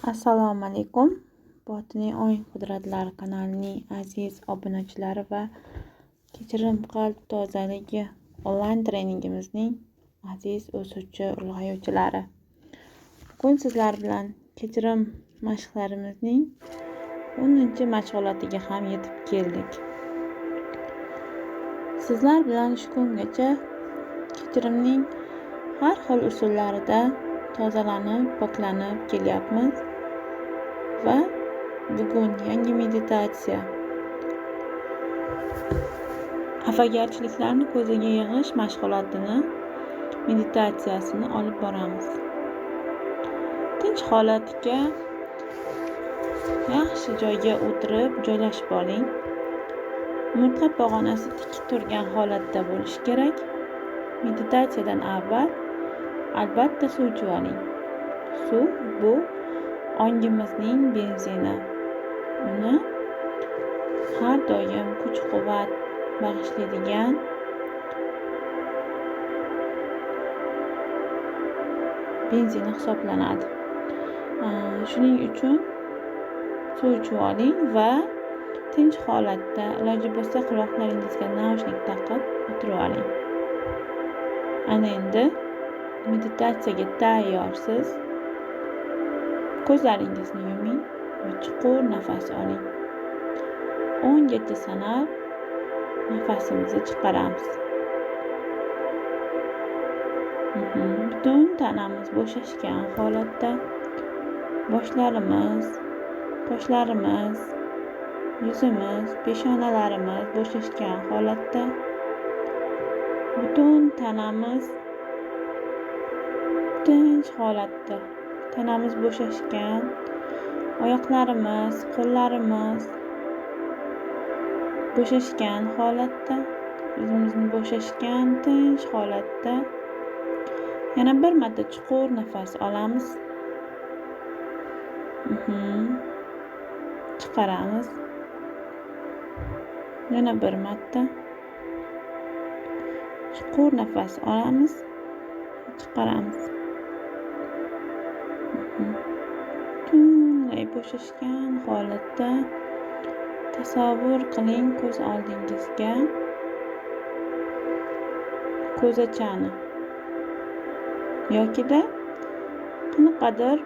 Assalomu alaykum. Botiniy o'yin qudratlari kanalining aziz obunachilari va kechirim qalb tozaligi onlayn treningimizning aziz o'suvchi ulg'ayuvchilari. Bugun sizlar bilan kechirim mashqlarimizning 10-mashg'ulotiga ham yetib keldik. Sizlar bilan shu kungacha kechirimning har xil usullarida tozalanib, poklanib kelyapmiz. Va bugun yangi meditatsiya, xafagarchiliklarni ko'zaga yig'ish mashg'ulotini, meditatsiyasini olib boramiz. Tinch holatga yaxshi joyga o'tirib joylashib oling. Umurtqa pog'onasi tik turgan holatda bo'lishi kerak. Meditatsiyadan avval albatta suv ichib oling. Suv bu ongimizning benzini. Uni har doim kuch-quvvat bag'ishlaydigan benzini hisoblanadi. Shuning uchun suv ichib oling va tinch holatda, iloji bo'lsa quloqlaringizga naushnik taqib o'tirib oling. Ana endi meditatsiyaga tayyorsiz. Ko'zlaringizni yuming va chuqur nafas oling. 10 gacha sanab nafasimizni chiqaramiz. Butun tanamiz bo'shashgan holatda boshlarimiz, qoshlarimiz, yuzimiz, peshonalarimiz bo'shashgan holatda butun tanamiz tinch holatda, tanamiz bo'shashgan, oyoqlarimiz, qo'llarimiz bo'shashgan holatda, o'zimizni bo'shashgan tinch holatda yana bir marta chuqur nafas olamiz. Chiqaramiz. Yana bir marta chuqur nafas olamiz, chiqaramiz. Butunlay bo'shashgan holatda tasavvur qiling ko'z oldingizga ko'zachani yokida qanaqadir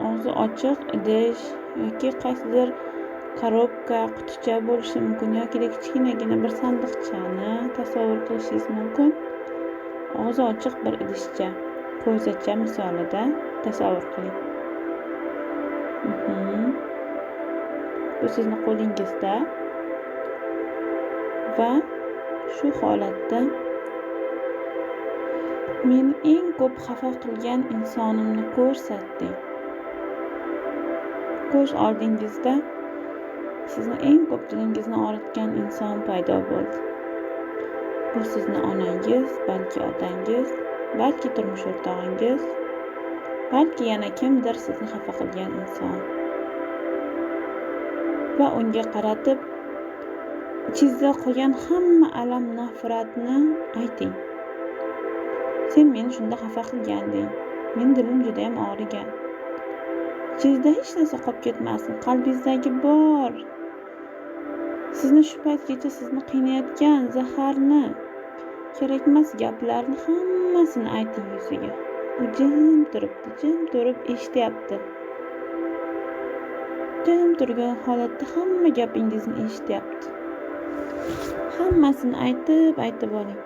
og'zi ochiq idish yoki qaysidir korobka, quticha bo'lishi mumkin yoki kichkinagina bir sandiqchani tasavvur qilishingiz mumkin. Og'zi ochiq bir idishcha, ko'zacha misolida tasavvur qiling. Bu sizni qo'lingizda va shu holatda men eng ko'p xafa qilgan insonimni ko'rsating. Ko'z oldingizda sizni eng ko'p dilingizni og'ritgan inson paydo bo'ldi. Bu sizni onangiz, balki otangiz, balki turmush o'rtog'ingiz, balki yana kimdir sizni xafa qilgan inson. Va unga qaratib ichingizda qolgan hamma alam, nafratni ayting. Sen meni shunda xafa qilganding. Men dilim juda ham og'rigan. Ichingizda hech narsa qolib ketmasin. Qalbingizdagi bor, sizni shu paytgacha sizni qiynayotgan zaharni, kerakmas gaplarni hammasini ayting yuziga. U jim turibdi, jim turib eshityapti. Jim turgan holatda hamma gapingizni eshityapti. Hammasini aytib oling.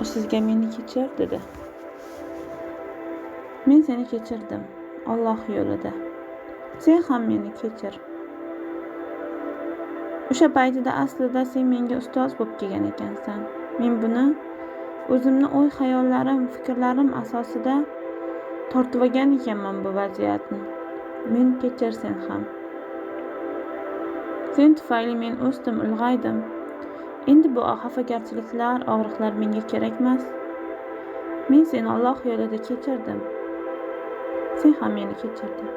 U sizga meni kechir dedi. Men seni kechirdim Alloh yo'lida. Sen ham meni kechir. O'sha paytida aslida sen menga ustoz bo'lib kelgan ekansan. Men buni o'zimni o'y-xayollarim, fikrlarim asosida tortib olgan ekanman bu vaziyatni. Men kechir sen ham. Sen tufayli men o'sdim, ulg'aydim. Endi bu xafagarchiliklar, og'riqlar menga kerak emas. Men seni Alloh yo'lida kechirdim. Sen ham meni kechirding.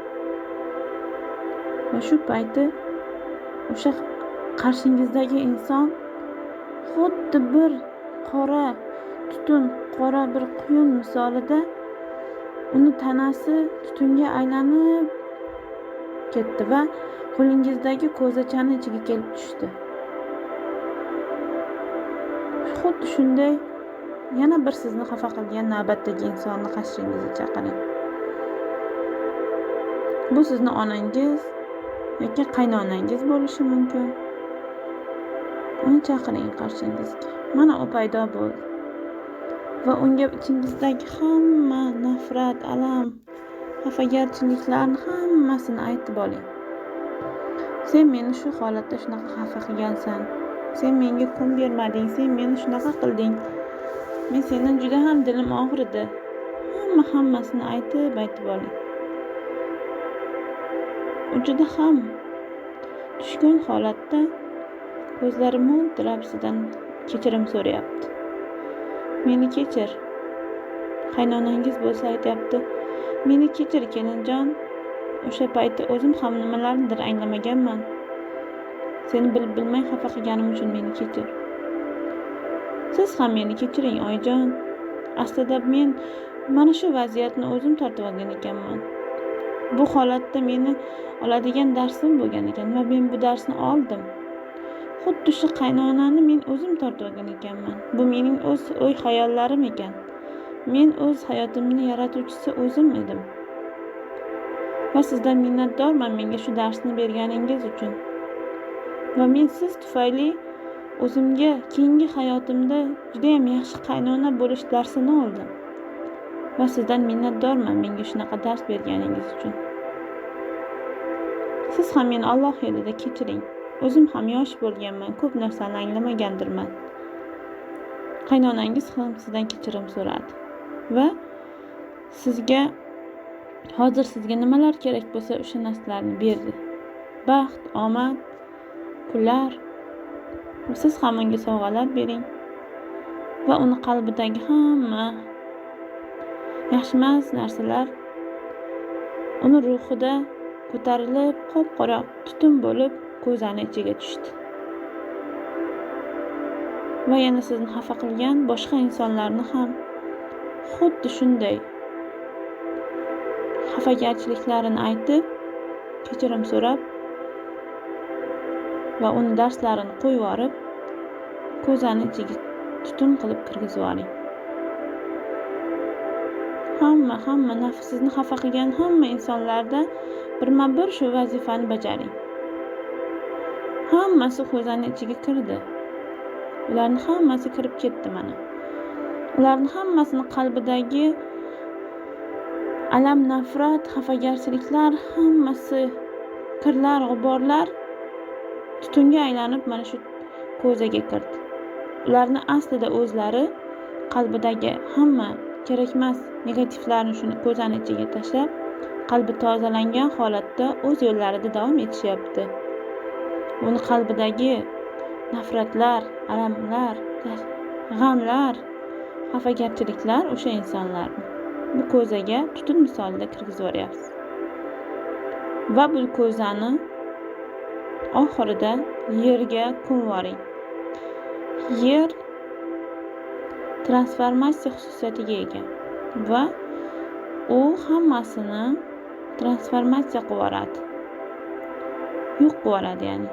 Va shu payti o'sha qarshingizdagi inson xuddi bir qora tutun qora bir quyun misolida uni tanasi tutunga aylanib ketdi va qo'lingizdagi ko'zachani ichiga kelib tushdi. Xuddi shunday yana bir sizni xafa qilgan navbatdagi insonni qashringizga chaqiring. Bu sizni onangiz yoki qaynonangiz bo'lishi mumkin. Uni chaqiring qarshingizga. Mana u paydo bo'ldi. Va unga ichingizdagi hamma nafrat, alam, xafagarchiliklarni hammasini aytib oling. Sen meni shu holatda shunaqa xafa qilgansan. Sen menga kun bermading, sen meni shunaqa qilding. Men sendan juda ham dilim og'ridi. Hammasini aytib oling. U juda ham tushkun holatda ko'zlari mo'ltirab sizdan kechirim so'rayapti. Meni kechir. Qaynonangiz bo'lsa aytayapti. Meni kechir kelinjon. O'sha payti o'zim ham nimalarnidir anglamaganman. Seni bilib bilmay xafa qilganim uchun meni kechir. Siz ham meni kechiring oyijon. Aslida men mana shu vaziyatni o'zim tortib olgan ekanman. Bu holatda meni oladigan darsim bo'lgan ekan va men bu darsni oldim. Xuddi shu qaynonani men o'zim tortib olgan ekanman. Bu mening o'z o'y-xayollarim ekan. Men o'z hayotimni yaratuvchisi o'zim edim. Va sizdan minnatdorman menga shu darsni berganingiz uchun. Va men siz tufayli o'zimga keyingi hayotimda juda ham yaxshi qaynona bo'lish darsini oldim. Va sizdan minnatdorman menga shunaqa dars berganingiz uchun. Siz ham meni Alloh yo'lida kechiring. O'zim ham yosh bo'lganman, ko'p narsani anglamagandirman. Qaynonangiz ham sizdan kechirim so'radi va sizga hozir sizga nimalar kerak bo'lsa o'sha narsalarni berdi. Baxt, omad, pullar. Siz ham unga sovg'alar bering va uni qalbidagi hamma yaxshimas narsalar uni ruhida ko'tarilib, qop-qora tutun bo'lib ko'zani ichiga tushdi. Va yana sizni xafa qilgan boshqa insonlarni ham xuddi shunday xafagarchiliklarini aytib, kechirim so'rab va uni darslarini qo'yib yuborib, ko'zani ichiga tutun qilib kirgizib yuboring. Hamma nafsingizni xafa qilgan hamma insonlarda birma-bir shu vazifani bajaring. Hammasi ko'zani ichiga kirdi. Ularning hammasi kirib ketdi mana. Ularning hammasini qalbidagi alam, nafrat, xafagarchiliklar hammasi kirlar, g'uborlar tutunga aylanib mana shu ko'zaga kirdi. Ularni aslida o'zlari qalbidagi hamma kerakmas negativlarni shuni ko'zani ichiga tashlab, qalbi tozalangan holatda o'z yo'llarida davom etishyapti. Uni qalbidagi nafratlar, alamlar, g'amlar, xafagarchiliklar o'sha insonlarni bu ko'zaga tutun misolida kirgizib yuboryapsiz. Va bu ko'zani oxirida yerga ko'mib yuboring. Yer transformatsiya xususiyatiga ega va u hammasini transformatsiya qilib yuboradi. Yo'q qilib yuboradi ya'ni.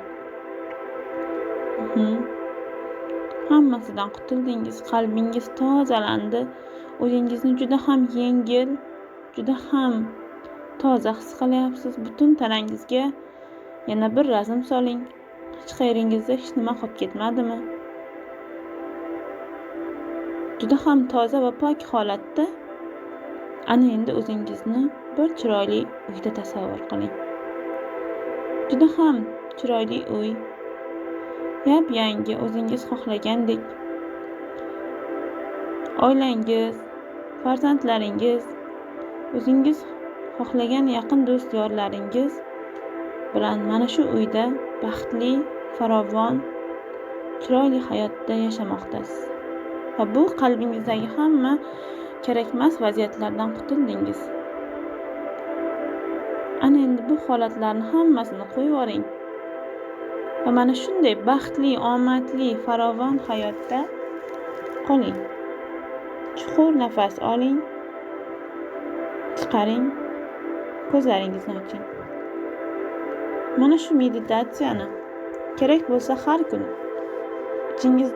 Hammasidan qutuldingiz, qalbingiz tozalandi. O'zingizni juda ham yengil, juda ham toza his qilyapsiz. Butun tanangizga yana bir razm soling. Hech qayeringizda hech nima qolib ketmadimi? Juda ham toza va pok holatda ana endi o'zingizni bir chiroyli uyda tasavvur qiling. Juda ham chiroyli uy. Yap-yangi, o'zingiz xohlagandek. Oilangiz, farzandlaringiz, o'zingiz xohlagan yaqin do'st yorlaringiz bilan mana shu uyda baxtli, farovon, chiroyli hayotda yashamoqdasiz. Va bu qalbingizdagi hamma kerakmas vaziyatlardan qutuldingiz. Ana endi bu holatlarni hammasini qo'yib yuboring. Va mana shunday baxtli, omadli, farovon hayotda qoling. Chuqur nafas oling, chiqaring, ko'zlaringizni oching. Mana shu meditatsiyani kerak bo'lsa har kuni ichingizda